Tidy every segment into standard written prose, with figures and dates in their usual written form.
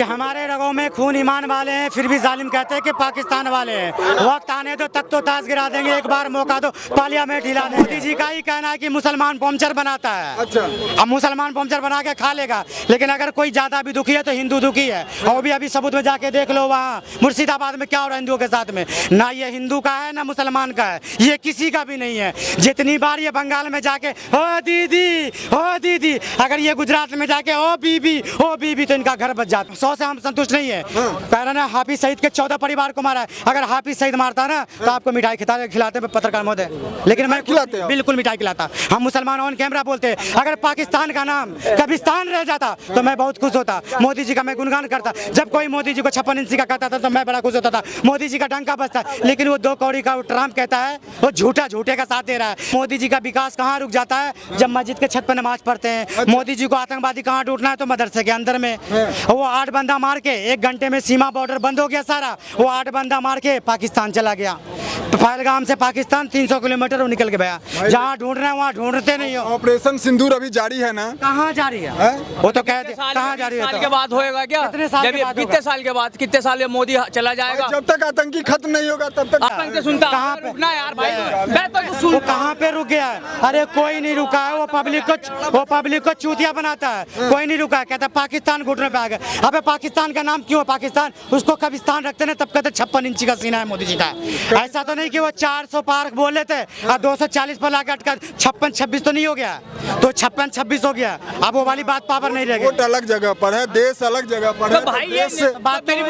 हमारे रगों में खून ईमान वाले हैं, फिर भी जालिम कहते हैं कि पाकिस्तान वाले हैं। वक्त आने दो तक तो ताज गिरा देंगे, एक बार मौका दो पार्लियामेंट हिला देंगे। मोदी जी का ही कहना है कि मुसलमान पंचर बनाता है। अच्छा, अब मुसलमान पंचर बना के खा लेगा, लेकिन अगर कोई ज्यादा भी दुखी है तो हिंदू दुखी है। और भी अभी सबूत में जाके देख लो, वहाँ मुर्शिदाबाद में क्या हो रहा है हिंदुओं के साथ में। ना ये हिंदू का है ना मुसलमान का है, ये किसी का भी नहीं है। जितनी बार ये बंगाल में जाके ओ दीदी, अगर ये गुजरात में जाके ओ बीबी तो इनका घर बच जाता। 100 से हम संतुष्ट नहीं है। कह रहे ना हाफिज सईद के 14 परिवार को मारा है। अगर हाफिज सईद मारता ना तो आपको मिठाई खिलाते पत्रकार महोदय, लेकिन मैं बिल्कुल मिठाई खिलाता। हम मुसलमान ऑन कैमरा बोलते, अगर पाकिस्तान का नाम कब्रिस्तान रह जाता तो मैं बहुत खुश होता। मोदी जी का मैं गुणगान करता। जब कोई मोदी जी को 56 इंची का कहता था तो मैं बड़ा खुश होता था। मोदी जी का डंका बजता, लेकिन वो 2 कौड़ी का ट्रम्प कहता है, वो झूठे का साथ दे रहा है। मोदी जी का विकास कहाँ रुक जाता है? जब मस्जिद के छत पर नमाज पढ़ते हैं। मोदी जी को आतंकवादी कहाँ ढूंढना है? तो मदरसे के अंदर में। वो 8 बंदा मार के 1 घंटे में सीमा बॉर्डर बंद हो गया सारा। वो 8 बंदा मार के पाकिस्तान चला गया। पहलगाम से पाकिस्तान 300 किलोमीटर वो निकल के गया। जहाँ ढूंढ रहे हैं वहाँ ढूंढते नहीं हो। ऑपरेशन सिंदूर अभी जारी है ना? कहाँ जारी है? वो तो कहते कहाँ जारी है? साल के बाद होएगा क्या? कितने साल के बाद? कितने साल में मोदी चला जाएगा? जब तक आतंकी खत्म नहीं होगा तब तक। आतंक से सुनता कहाँ पे रुकना यार भाई, मैं तो सुन। वो कहाँ पे रुक गया है? अरे कोई नहीं रुका है। वो पब्लिक को चूतिया बनाता है। कोई नहीं रुका है। कहता है पाकिस्तान घुटने पे आ गया। अबे पाकिस्तान का नाम क्यों है पाकिस्तान? उसको कब्रिस्तान रखते ना, तब कहते 56 इंची का सीना है मोदी जी का। ऐसा तो नहीं कि वो 400 पार बोल रहे थे और 240 पर लाके अटका। 56-26 तो नहीं हो गया, तो 56-26 हो गया। अब वो वाली बात पावर नहीं रहेगी। वोट अलग जगह पर है, देश अलग जगह पर है। तो भाई ये बात मेरी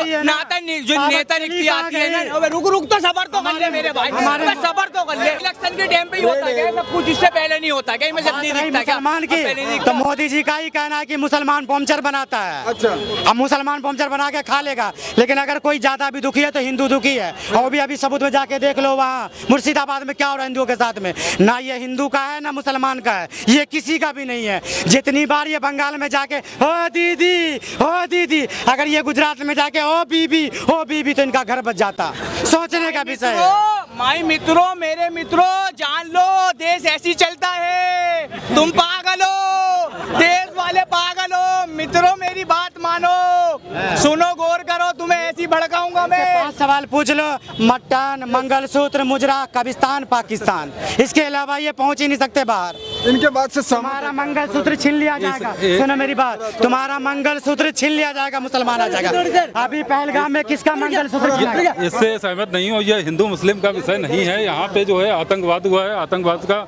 जो नेता निकली आती है ना, अबे रुक तो सबर तो कर ले मेरे भाई, सबर तो कर ले। इलेक्शन के टाइम पे ही होता है सब कुछ, इससे पहले नहीं होता क्या? मैं जब नहीं दिखता क्या मुसलमान की? तो मोदी जी का ही कहना है कि मुसलमान पंचर बनाता है। अच्छा, अब मुसलमान पंचर बना के खा लेगा, लेकिन अगर कोई ज्यादा भी दुखी है तो हिंदू दुखी है। और भी अभी सबूत में जाके देख लो, वहाँ मुर्शिदाबाद में क्या हो रहा है हिंदुओं के साथ में। ना ये हिंदू का है ना मुसलमान का है, ये किसी का भी नहीं है। जितनी बार ये बंगाल में जाके ओ दीदी, अगर ये गुजरात में जाके ओ बीबी तो इनका घर बच जाता। सोचने का विषय है। माई मित्रों, मेरे मित्रों, जान लो देश ऐसी चलता है। तुम पागल हो, देश वाले पागल हो। मित्रों मेरी बात मानो, सुनो, गौर करो, तुम्हें ऐसी भड़काऊंगा मैं। 5 सवाल पूछ लो। मटन, मंगलसूत्र, मुजरा, कब्रिस्तान, पाकिस्तान, इसके अलावा ये पहुंच ही नहीं सकते बाहर। इनके बाद से तुम्हारा मंगलसूत्र छीन लिया जाएगा। सुनो मेरी बात, तुम्हारा मंगलसूत्र छीन लिया जाएगा, मुसलमान आ जाएगा। अभी पहलगाम में किसका मंगलसूत्र छीना गया? इससे सहमत नहीं हो। ये हिंदू मुस्लिम का विषय नहीं है। यहाँ पे जो है आतंकवाद हुआ है, आतंकवाद का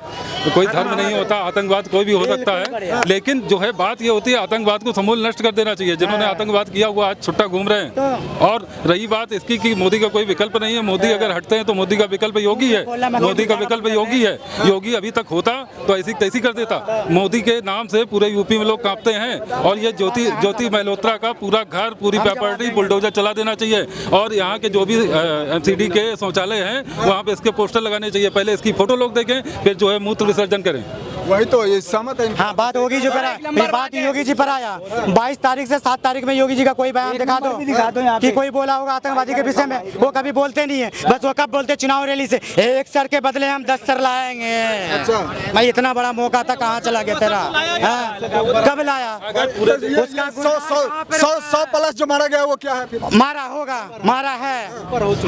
कोई धर्म नहीं होता। आतंकवाद कोई भी हो सकता है, लेकिन जो है बात ये होती है आतंकवाद को समूल नष्ट कर देना चाहिए। जिन्होंने आतंकवाद किया हुआ आज छुट्टा घूम रहे हैं। और रही बात इसकी कि मोदी का कोई विकल्प नहीं है। मोदी अगर हटते हैं तो मोदी का विकल्प योगी है। मोदी का विकल्प योगी है। योगी अभी तक होता तो ऐसी तैसी कर देता। मोदी के नाम से पूरे यूपी में लोग कांपते हैं। और ये ज्योति मल्होत्रा का पूरा घर, पूरी प्रॉपर्टी बुलडोजर चला देना चाहिए। और यहाँ के जो भी MCD के शौचालय हैं वहाँ पे इसके पोस्टर लगाने चाहिए। पहले इसकी फोटो लोग देखें, फिर जो है मूत्र विसर्जन करें। वही तो ये सहमत है। हाँ, बात होगी जो करा, बात योगी जी पर आया। 22 तारीख से 7 तारीख में योगी जी का कोई बयान दिखा दो कि कोई बोला होगा आतंकवादी के विषय में। वो कभी बोलते नहीं है। बस वो कब बोलते चुनाव रैली से, 1 सर के बदले हम 10 सर लाएंगे। अच्छा, मैं इतना बड़ा मौका था, कहाँ चला गया तेरा? कब लाया? उसका 100 प्लस जो मारा गया वो क्या है? मारा होगा, मारा है,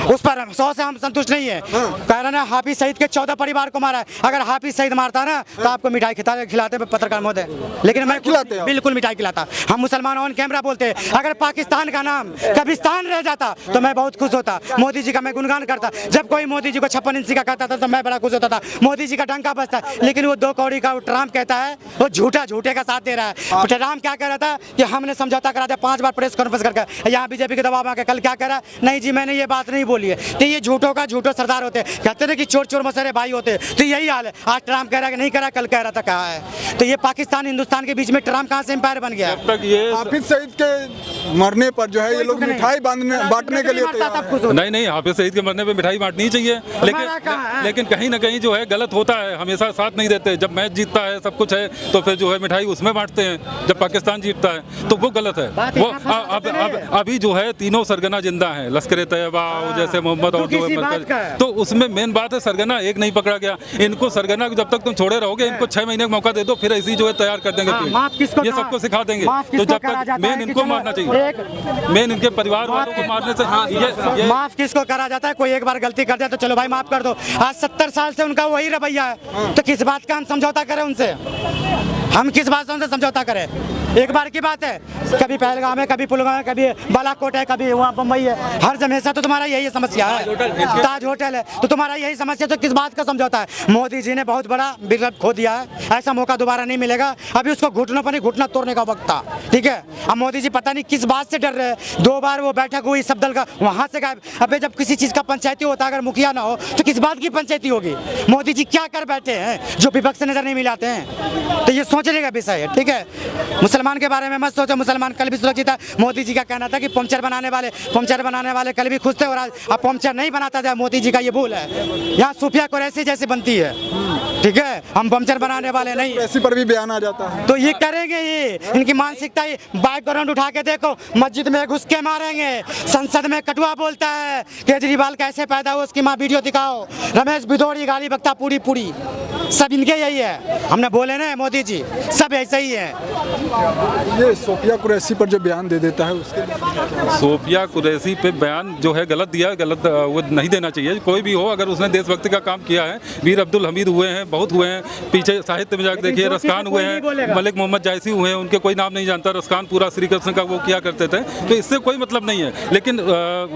उस पर 100 से हम संतुष्ट नहीं है। कह रहे ना हाफिज सईद के 14 परिवार को मारा है। अगर हाफिज सईद मारता ना तो आपको मिठाई खिलाते पत्रकार महोदय, लेकिन मैं बिल्कुल मिठाई खिलाता। हम मुसलमान ऑन कैमरा बोलते, अगर पाकिस्तान का नाम कब्रिस्तान रह जाता तो मैं बहुत खुश होता। मोदी जी का मैं गुणगान करता। जब कोई मोदी जी को 56 इंची का कहता था तो मैं बड़ा खुश होता था। मोदी जी का डंका बजता, लेकिन वो 2 कौड़ी का ट्रम्प कहता है, वो झूठे का साथ दे रहा है। ट्रम्प क्या कह रहा था कि हमने समझौता करा दिया 5 बार प्रेस कॉन्फ्रेंस करके। यहाँ बीजेपी के दबाव में कल क्या कह रहा है? नहीं जी, मैंने ये बात नहीं बोली है। तो ये झूठों का झूठो सरदार होते, कहते थे कि चोर मसरे भाई होते। तो यही हाल है। आज ट्रम्प कह रहा है कि नहीं कह रहा, कल कह रहा था कहा है। तो ये पाकिस्तान हिंदुस्तान के बीच में ट्रम्प कहाँ से एम्पायर बन गया? हाफिज सईद के मरने पर जो है ये लोग मिठाई बांटने के लिए नहीं, हाफिज सईद के मरने पे मिठाई बांटनी चाहिए, लेकिन कहीं ना कहीं जो है गलत होता है। हमेशा साथ नहीं देते। जब मैच जीतता है, सब कुछ है, तो फिर जो है मिठाई उसमें बांटते हैं। जब पाकिस्तान जीतता है तो वो गलत है। वो अभी जो है तीनों सरगना जिंदा है, लश्कर तैयबा जैसे मोहम्मद और जो है, तो उसमें मेन बात है सरगना एक नहीं पकड़ा गया। इनको सरगना जब तक तुम छोड़े रहोगे, इनको इनको 6 महीने का मौका दे दो, फिर ऐसी जो है तैयार कर देंगे टीम। माफ किसको ये कहा? सबको सिखा देंगे। माफ तो किसको जब करा तक जाता मेन है कि इनको चलो मारना चाहिए, मेन इनके परिवार वालों को मारने से ये माफ किसको करा जाता है? कोई एक बार गलती कर दिया तो चलो भाई माफ कर दो। आज 70 साल से उनका वही रवैया है, तो किस बात का हम समझौता करें उनसे? हम किस बात से उनसे समझौता करें? एक बार की बात है, कभी पहलगाम है, कभी पुलगाम है, कभी बालाकोट है, कभी वहाँ बम्बई है, हर हमेशा तो तुम्हारा यही समस्या है। ताज होटल है तो तुम्हारा यही समस्या, तो किस बात का समझौता है? मोदी जी ने बहुत बड़ा विकल्प खो दिया है, ऐसा मौका दोबारा नहीं मिलेगा। अभी उसको घुटनों पर नहीं, घुटना तोड़ने का वक्त था, ठीक है। अब मोदी जी पता नहीं किस बात से डर रहे हैं। 2 बार वो बैठक हुई सब दल का, वहाँ से गायब। अबे जब किसी चीज़ का पंचायती होता है, अगर मुखिया ना हो तो किस बात की पंचायती होगी? मोदी जी क्या कर बैठे हैं जो विपक्ष से नजर नहीं मिलाते हैं? तो ये सोचने का विषय है, ठीक है। मुसलमान के बारे में मत सोचो, मुसलमान कल भी सुरक्षित है। मोदी जी का कहना था कि पंचर बनाने वाले कल भी खुश थे, और आज अब पंचर नहीं बनाता था। मोदी जी का ये भूल है। यहाँ सूफिया कुरैशी जैसी बनती है, ठीक है, हम पंचर बनाने वाले नहीं। ऐसी पर भी बयान आ जाता है। तो ये करेंगे, ये इनकी मानसिकता। ये बैकग्राउंड उठा के देखो, मस्जिद में घुस के मारेंगे, संसद में कटुआ बोलता है, केजरीवाल कैसे पैदा हुआ उसकी माँ वीडियो दिखाओ, रमेश भिदोड़ी गाली बकता पूरी सब इनके यही है। हमने बोले ना मोदी जी सब ऐसे ही है। ये सोफिया कुरैशी पर जो बयान दे देता है उसके लिए सोफिया कुरैशी पे बयान जो है गलत दिया है, गलत वो नहीं देना चाहिए। कोई भी हो, अगर उसने देशभक्ति का काम किया है, वीर अब्दुल हमीद हुए हैं, बहुत हुए हैं पीछे साहित्य में जाकर देखिए, रसखान हुए हैं, मलिक मोहम्मद जायसी हुए हैं, उनके कोई नाम नहीं जानता। रसखान पूरा श्री कृष्ण का वो किया करते थे, तो इससे कोई मतलब नहीं है। लेकिन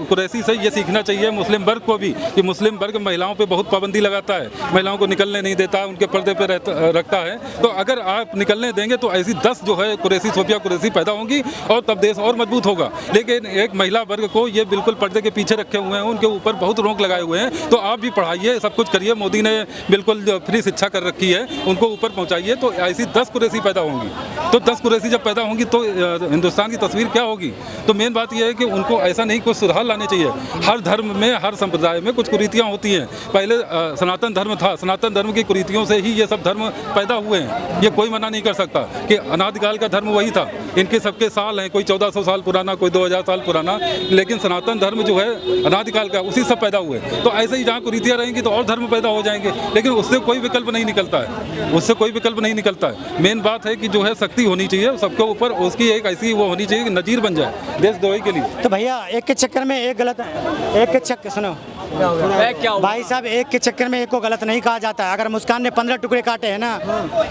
कुरैशी से ये सीखना चाहिए मुस्लिम वर्ग को भी, कि मुस्लिम वर्ग महिलाओं पर बहुत पाबंदी लगाता है, महिलाओं को निकलने नहीं देता, उनके पर्दे पर रखता है। तो अगर आप निकलने देंगे तो ऐसी 10 जो है कुरैशी, सोफिया कुरैशी पैदा होंगी, और तब देश और मजबूत होगा। लेकिन एक महिला वर्ग को ये बिल्कुल पर्दे के पीछे रखे हुए हैं, उनके ऊपर बहुत रोक लगाए हुए हैं। तो आप भी पढ़ाइए, सब कुछ करिए। मोदी ने बिल्कुल फ्री शिक्षा कर रखी है, उनको ऊपर पहुंचाइए, तो ऐसी 10 कुरैशी पैदा होंगी। तो 10 कुरैशी जब पैदा होंगी तो हिंदुस्तान की तस्वीर क्या होगी? तो मेन बात यह है कि उनको ऐसा नहीं, कुछ सुधार लाने चाहिए। हर धर्म में, हर संप्रदाय में कुछ कुरीतियाँ होती हैं। पहले सनातन धर्म था, सनातन धर्म की कुरीतियों से ही ये सब धर्म पैदा हुए हैं। ये कोई मना नहीं कर सकता कि अनादिकाल का धर्म वही था। इनके सबके साल हैं, कोई 1400 साल पुराना, कोई 2000 साल पुराना, लेकिन सनातन धर्म जो है अनादिकाल का, उसी से पैदा हुए। तो ऐसे ही जहाँ कुरीतियाँ रहेंगी तो और धर्म पैदा हो जाएंगे, लेकिन उससे कोई विकल्प नहीं निकलता है, उससे कोई विकल्प नहीं निकलता है। मेन बात है कि जो है शक्ति होनी चाहिए सबके ऊपर, उसकी एक ऐसी वो होनी चाहिए कि नजीर बन जाए देश द्रोही के लिए। तो भैया एक के चक्कर में एक गलत है, एक के चक्कर सुनो भाई साहब, एक के चक्कर में एक को गलत नहीं कहा जाता है। अगर मुस्कान ने 15 टुकड़े काटे हैं ना,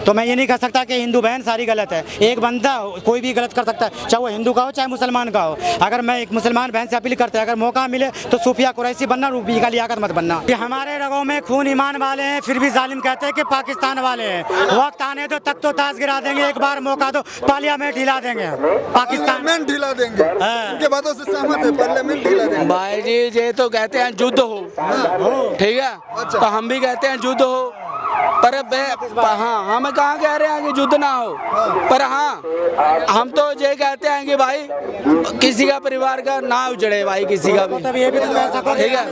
तो मैं ये नहीं कह सकता कि हिंदू बहन सारी गलत है। एक बंदा कोई भी गलत कर सकता है, चाहे वो हिंदू का हो चाहे मुसलमान का हो। अगर मैं एक मुसलमान बहन से अपील करते हैं, अगर मौका मिले तो सूफिया कुरैशी बनना, रूबी का लियाकत मत बनना। कि हमारे रगों में खून ईमान वाले हैं, फिर भी जालिम कहते हैं कि पाकिस्तान वाले हैं। वक्त आने दो, तख्तो ताज गिरा देंगे, एक बार मौका दो, पार्लियामेंट हिला देंगे, पार्लियामेंट ढीला देंगे। उनके बातों से सहमत है, पार्लियामेंट ढीला देंगे। भाई जी ये तो कहते हैं युद्ध हो, ठीक है। तो हम भी कहते हैं युद्ध हो, पर हाँ, हम कहाँ कह रहे हैं कि युद्ध ना हो, पर हाँ हम तो ये कहते हैं कि भाई किसी का परिवार का ना उजड़े, भाई किसी का भी, ठीक है।